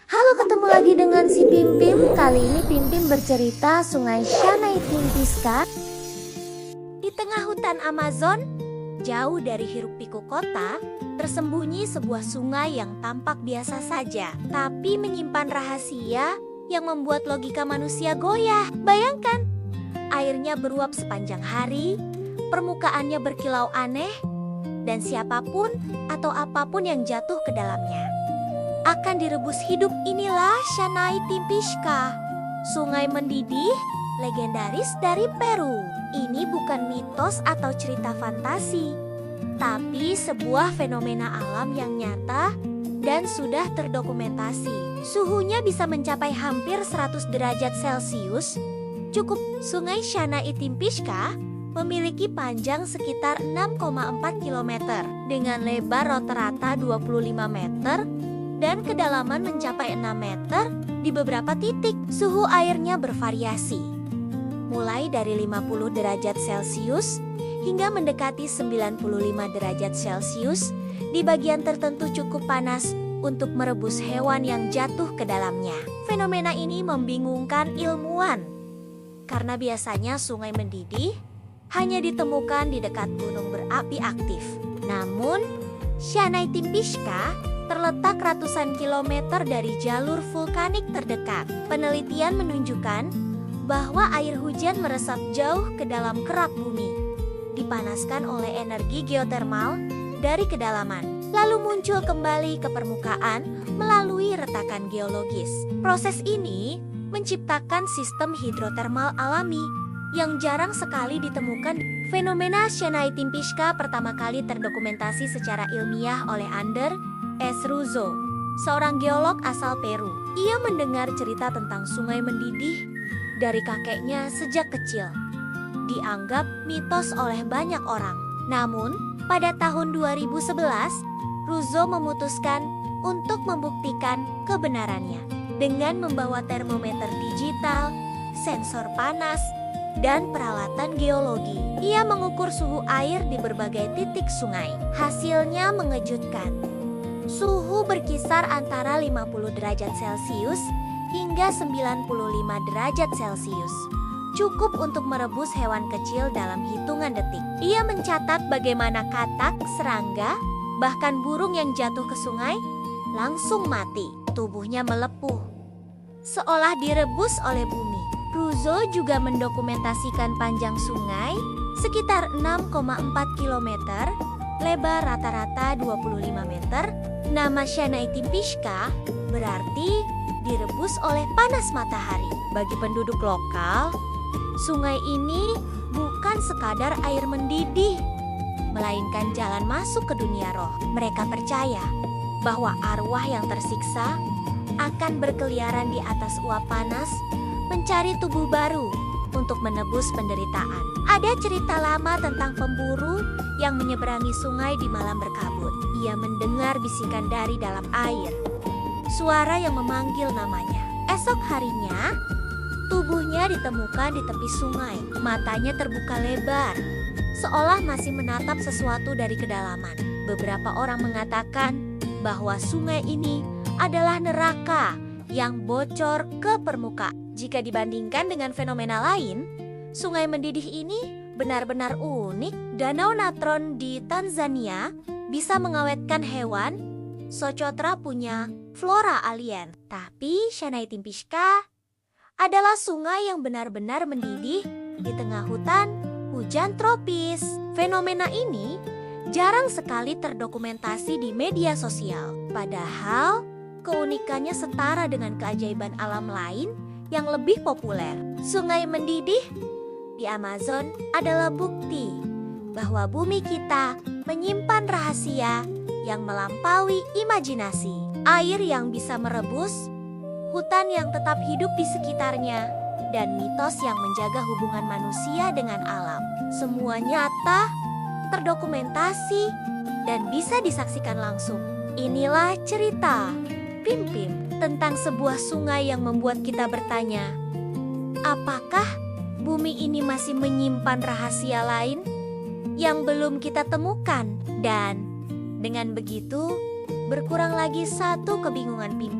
Halo, ketemu lagi dengan si Pimpim. Kali ini Pimpim bercerita Sungai Shanai Timpiska. Di tengah hutan Amazon, jauh dari hiruk-pikuk kota, tersembunyi sebuah sungai yang tampak biasa saja, tapi menyimpan rahasia yang membuat logika manusia goyah. Bayangkan, airnya beruap sepanjang hari, permukaannya berkilau aneh, dan siapapun atau apapun yang jatuh ke dalamnya akan direbus hidup. Inilah Shanai Timpiska, sungai mendidih legendaris dari Peru. Ini bukan mitos atau cerita fantasi, tapi sebuah fenomena alam yang nyata dan sudah terdokumentasi. Suhunya bisa mencapai hampir 100 derajat Celcius. Cukup. Sungai Shanai Timpiska memiliki panjang sekitar 6,4 km dengan lebar rata-rata 25 meter dan kedalaman mencapai 6 meter di beberapa titik. Suhu airnya bervariasi, mulai dari 50 derajat Celcius hingga mendekati 95 derajat Celcius. Di bagian tertentu cukup panas untuk merebus hewan yang jatuh ke dalamnya. Fenomena ini membingungkan ilmuwan, karena biasanya sungai mendidih hanya ditemukan di dekat gunung berapi aktif. Namun, Shanai Timpiska terletak ratusan kilometer dari jalur vulkanik terdekat. Penelitian menunjukkan bahwa air hujan meresap jauh ke dalam kerak bumi, dipanaskan oleh energi geotermal dari kedalaman, lalu muncul kembali ke permukaan melalui retakan geologis. Proses ini menciptakan sistem hidrotermal alami yang jarang sekali ditemukan. Fenomena Shanai Timpiska pertama kali terdokumentasi secara ilmiah oleh Ander S. Ruzo, seorang geolog asal Peru. Ia mendengar cerita tentang sungai mendidih dari kakeknya sejak kecil. Dianggap mitos oleh banyak orang. Namun, pada tahun 2011, Ruzo memutuskan untuk membuktikan kebenarannya dengan membawa termometer digital, sensor panas, dan peralatan geologi. Ia mengukur suhu air di berbagai titik sungai. Hasilnya mengejutkan. Suhu berkisar antara 50 derajat Celcius hingga 95 derajat Celcius. Cukup untuk merebus hewan kecil dalam hitungan detik. Ia mencatat bagaimana katak, serangga, bahkan burung yang jatuh ke sungai langsung mati. Tubuhnya melepuh, seolah direbus oleh bumi. Ruzo juga mendokumentasikan panjang sungai sekitar 6,4 km, lebar rata-rata 25 meter. Nama Shanai Timpiska berarti direbus oleh panas matahari. Bagi penduduk lokal, sungai ini bukan sekadar air mendidih, melainkan jalan masuk ke dunia roh. Mereka percaya bahwa arwah yang tersiksa akan berkeliaran di atas uap panas, mencari tubuh baru untuk menebus penderitaan. Ada cerita lama tentang pemburu yang menyeberangi sungai di malam berkabut. Ia mendengar bisikan dari dalam air, suara yang memanggil namanya. Esok harinya, tubuhnya ditemukan di tepi sungai. Matanya terbuka lebar, seolah masih menatap sesuatu dari kedalaman. Beberapa orang mengatakan bahwa sungai ini adalah neraka yang bocor ke permukaan. Jika dibandingkan dengan fenomena lain, sungai mendidih ini benar-benar unik. Danau Natron di Tanzania bisa mengawetkan hewan. Socotra punya flora alien. Tapi Shanai Timpiska adalah sungai yang benar-benar mendidih di tengah hujan tropis. Fenomena ini jarang sekali terdokumentasi di media sosial. Padahal keunikannya setara dengan keajaiban alam lain yang lebih populer. Sungai mendidih di Amazon adalah bukti bahwa bumi kita menyimpan rahasia yang melampaui imajinasi. Air yang bisa merebus, hutan yang tetap hidup di sekitarnya, dan mitos yang menjaga hubungan manusia dengan alam. Semua nyata, terdokumentasi, dan bisa disaksikan langsung. Inilah cerita Pimpim tentang sebuah sungai yang membuat kita bertanya, apakah bumi ini masih menyimpan rahasia lain yang belum kita temukan? Dan dengan begitu, berkurang lagi satu kebingungan Pimpim.